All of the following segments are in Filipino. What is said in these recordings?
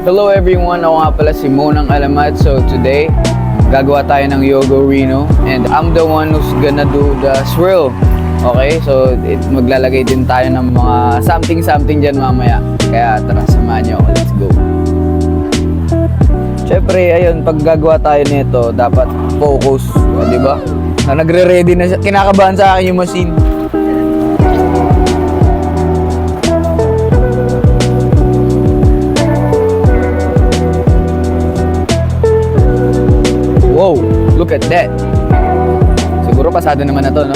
Hello everyone, ako nga pala si Monang Alamat. So today, gagawa tayo ng Yogo Reno and I'm the one who's gonna do the swirl. Okay, so maglalagay din tayo ng mga something dyan mamaya. Kaya tara, samahan nyo ako. Let's go. Siyempre, ayun, pag gagawa tayo nito, dapat focus. O, di ba? Na nagre-ready na siya. Kinakabahan sa akin yung machine. Wow, look at that. Siguro pasado naman na to, no?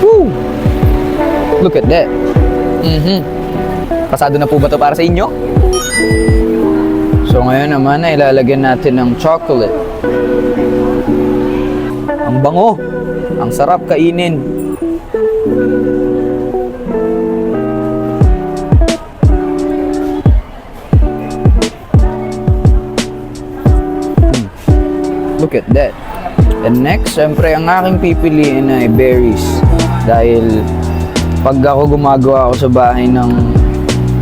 Woo! Look at that. Pasado na po ba to para sa inyo? So ngayon naman ay ilalagyan natin ng chocolate. Ang bango. Ang sarap kainin. Look at that. And next, syempre, ang aking pipiliin ay berries. Dahil pag ako gumagawa ako sa bahay ng...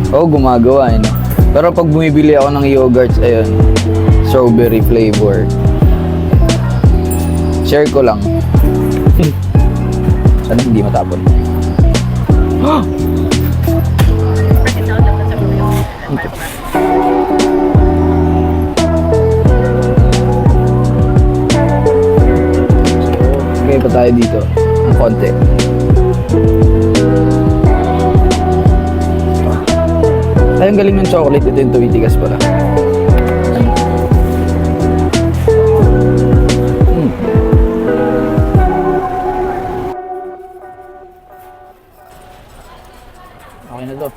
gumagawa, no? Pero pag bumibili ako ng yogurts, ayun, strawberry flavor. Share ko lang. Sana hindi matapon. Okay pa tayo dito. Ang konti. Ay, ang galing ng chocolate. Ito yung tumitigas pala. Okay na to.